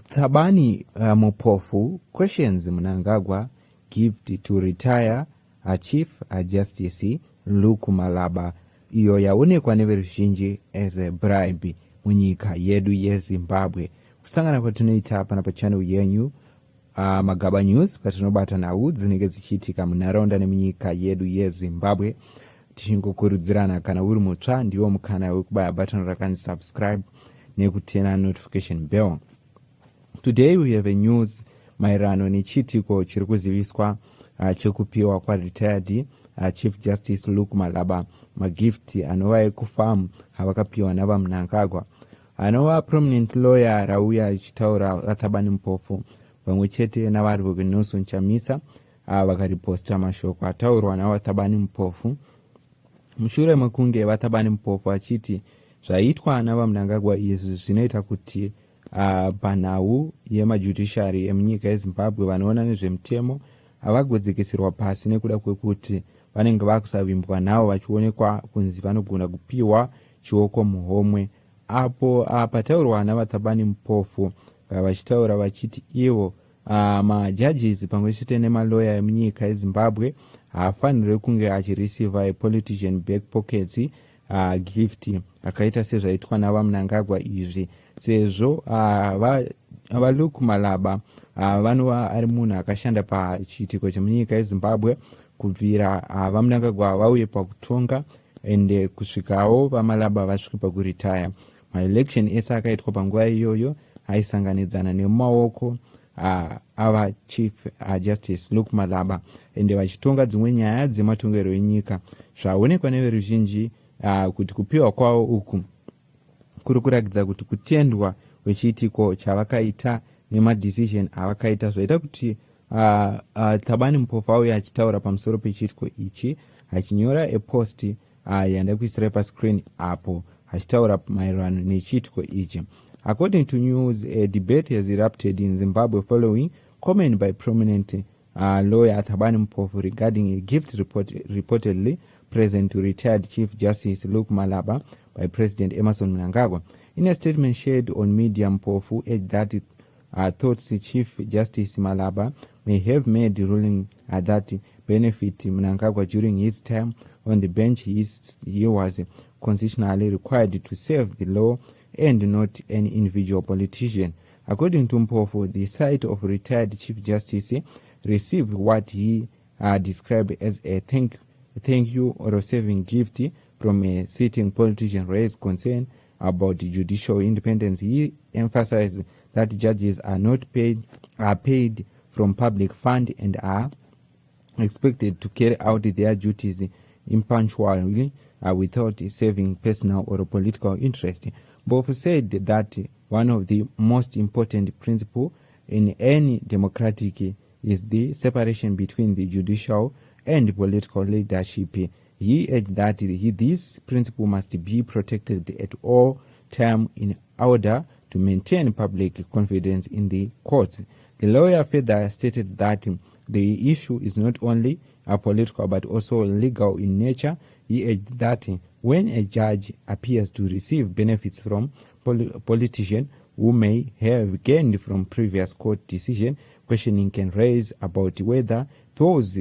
Thabani Mpofu questions Mnangagwa gift to retire a chief justice Malaba. Iyo yaonekwa neveruzhinji as a bribe munyika yedu yeZimbabwe. Kusangana kwatinoita hapa na pachannel yenyu Magaba News patinobata nawo dzinenge dzichiitika munharaunda nemunyika yedu yeZimbabwe. Tichingokurudzirana kana uri mutsva ndiwo mukana wekubaya button rakanzi subscribe nekutena notification bell. Today we have a news maererano nechitiko chiri kuziviswa chekupiwa kwa retired Chief Justice Malaba magifti anova ekufamu avakapiwa navaMnangagwa. Anova prominent lawyer rauya achitaura Thabani Mpofu pamwe chete navari Nelson Chamisa vakariposta mashoko ataurwa navaThabani Mpofu mushure mekunge vaThabani Mpofu achiti zvaitwa navaMnangagwa izvi zvinoita kuti panhau yemajudiciary emunyika yeZimbabwe vanoona nezvemutemo havagodzekeserwa pasi nekuda kwekuti vanenge vakusavimbwa navo vachionekwa kunzi vanogona kupiwa chioko muhomwe. Apo pataurwa navaThabani Mpofu vachitaura vachiti ivo majudges pamwe chete nemaloya emunyika yeZimbabwe haafaniri kunge achireceiva a-politician back pockets gift akaita sezvaitwa navaMnangagwa izvi, sezvo Malaba vanova ari munhu akashanda pachiitiko chemunyika yeZimbabwe kubvira vaMnangagwa vauye pakutonga ende kusvikawo vaMalaba vasvike pakuritaya. Maelection ese akaitwa panguva iyoyo aisanganidzana nemumaoko ava Chief Justice Malaba ende vachitonga dzimwe nyaya dzematongero enyika. Zvaonekwa neveruzhinji kuti kupiwa kwavo uku kuri kurakidza kuti kutendwa kwechiitiko chavakaita nemadecision avakaita zvaita kuti Thabani Mpofu auya achitaura pamusoro pechiitiko ichi achinyora epost yanda kuisira pascreen apo achitaura maererano nechiitiko ichi. According to news, a debate has erupted in Zimbabwe following comment by prominent lawyer Thabani Mpofu regarding a gift reportedly present to retired Chief Justice Malaba by President Emmerson Mnangagwa. In a statement shared on media, Mpofu urged that thoughts Chief Justice Malaba may have made the ruling that benefit Mnangagwa during his time on the bench. He was constitutionally required to serve the law and not an individual politician. According to Mpofu, the side of retired Chief Justice received what he described as a thank you or a saving gift from a sitting politician, raised concern about judicial independence. He emphasized that judges are paid from public fund and are expected to carry out their duties impartially without serving personal or political interest. Both said that one of the most important principles in any democratic is the separation between the judicial and political leadership. He urged that this principle must be protected at all times in order to maintain public confidence in the courts. The lawyer further stated that the issue is not only political but also legal in nature. He urged that when a judge appears to receive benefits from politicians who may have gained from previous court decision, questioning can raise about whether those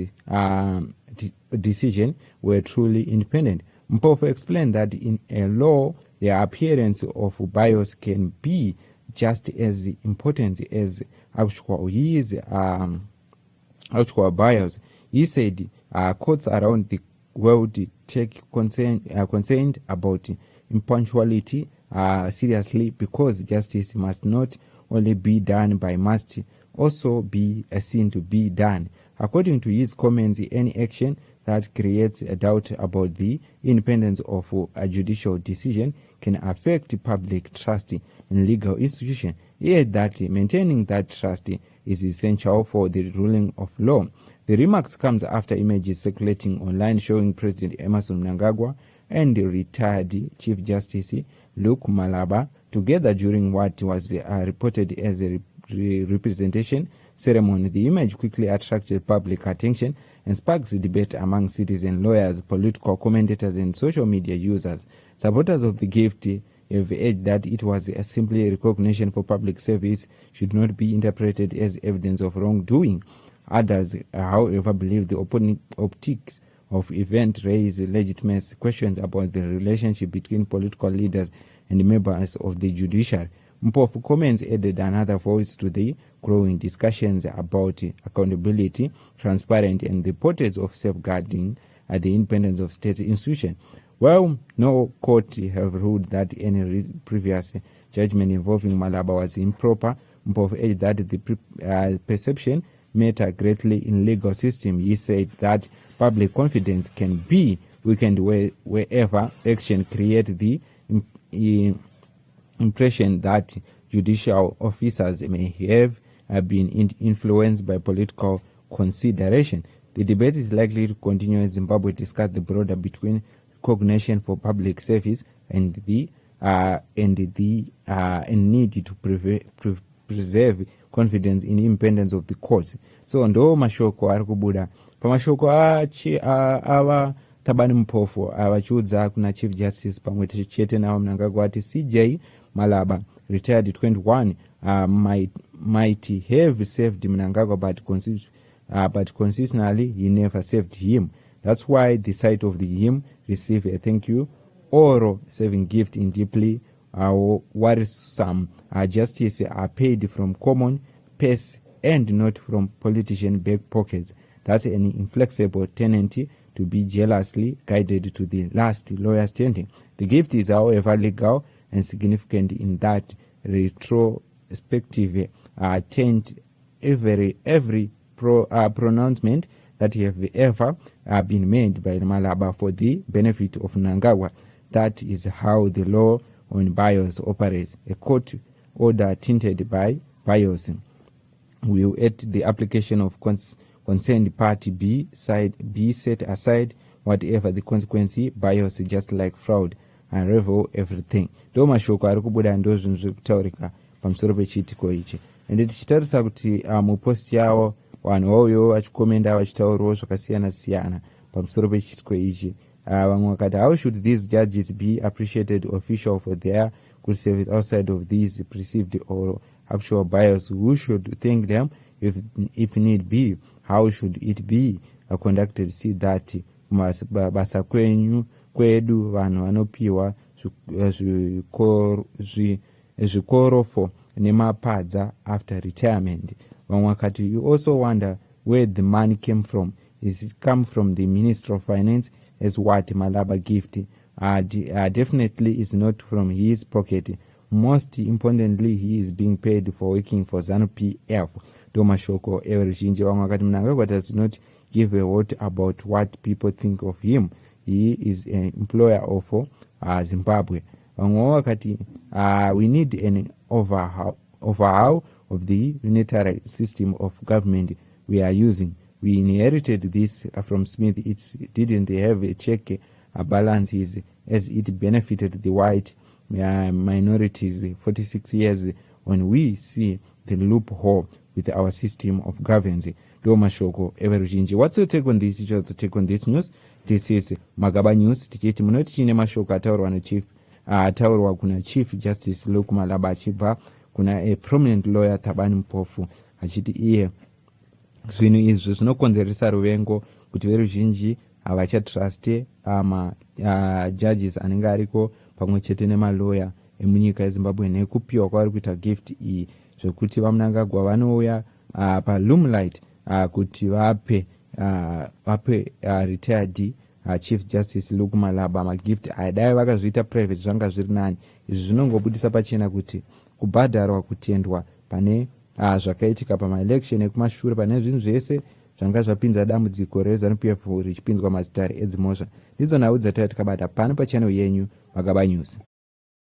decisions were truly independent. Mpofu explained that in a law, the appearance of bias can be just as important as actual bias. He said courts around the world take concerned about impartiality seriously because justice must not only be done but must also be seen to be done. According to his comments, any action that creates a doubt about the independence of a judicial decision can affect public trust in legal institutions. He added that maintaining that trust is essential for the ruling of law. The remarks comes after images circulating online showing President Emmerson Mnangagwa and the retired Chief Justice Malaba together during what was reported as a representation ceremony. The image quickly attracted public attention and sparks debate among citizen lawyers, political commentators, and social media users. Supporters of the gift have urged that it was simply a recognition for public service, should not be interpreted as evidence of wrongdoing. Others, however, believe the optics of event raise legitimate questions about the relationship between political leaders and members of the judiciary. Mpofu comments added another voice to the growing discussions about accountability, transparency, and the importance of safeguarding the independence of state institutions. Well, no court have ruled that any previous judgment involving Malaba was improper. Mpofu urged that the perception matter greatly in legal system. He said that public confidence can be weakened wherever action creates the impression that judicial officers may have been influenced by political consideration. The debate is likely to continue as Zimbabwe discuss the border between recognition for public service and the need to preserve confidence in independence of the courts. So ndo mashoko ari kubuda pamashoko ava Thabani Mpofu avachiudza kuna Chief Justice pamwe chete nawo Mnangagwa ati CJ Malaba, retired 21, might have saved Mnangagwa, but consistently he never saved him. That's why the site of the hymn receive a thank you or saving gift in deeply worrisome justice are paid from common purse and not from politician back pockets. That's an inflexible tendency to be jealously guided to the last lawyer standing. The gift is, however, legal and significant in that retrospective changed every pronouncement that have ever been made by Malaba for the benefit of Mnangagwa. That is how the law on bias operates. A court order tainted by bias will at the application of concerned party B set aside whatever the consequence bias, just like fraud, and reveal everything. Ndo mashoko ari kubuda ndo zvinhu zviri kutaurika pamusoro pechiitiko ichi. Ende tichitarisa kuti muposti yawo vanhu vauyo vachikomenda vachitaurawo zvakasiyana siyana pamusoro pechiitiko ichi. Vamwe vakati, how should these judges be appreciated official for their good service outside of these perceived or actual bias? Who should thank them if need be? How should it be conducted? See that basa kwedu vanhu vanopiwa zvikorofo nemapadza after retirement. Vamwe vakati, you also wonder where the money came from. Is it come from the Minister of Finance as what Malaba gift? Definitely is not from his pocket. Most importantly, he is being paid for working for ZanuPF. Domashoko everything. Vamwe vakati, Mnangagwa does not give a word about what people think of him. He is an employer of Zimbabwe. Vamwe vakati, we need an overhaul of the unitary system of government we are using. We inherited this from Smith. It didn't have a check balance as it benefited the white minorities 46 years when we see the loophole with our system of governance. Domashoko everything. What's your take on this? Just take on this news. This is Magaba News. Tichiti munoti chine mashoko ataurwa na chief ataurwa kuna Chief Justice Malaba achibva kuna a prominent lawyer Thabani Mpofu achiti iye zvinhu izvi zvinokonzeresa ruvengo kuti veruzhinji havachatruste judges anenge ariko pamwe chete nemalawyer emunyika yeZimbabwe nekupiwa kwavari kuita gift iyi zvokuti vaMnangagwa vanouya paLoomlight kuti vape retired Chief Justice Malaba magift dai vakazviita private zvanga zviri nani. Izvi zvinongobudisa pachena kuti kubhadharwa kutendwa pane zvakaitika pamaelection ekumashure pane zvinhu zvese zvanga zvapinza dambudziko reZanuPF richipinzwa mazitare edzimhosva. Ndidzo nhau dzatauya tikabata pano pachannel yenyu Magaba News.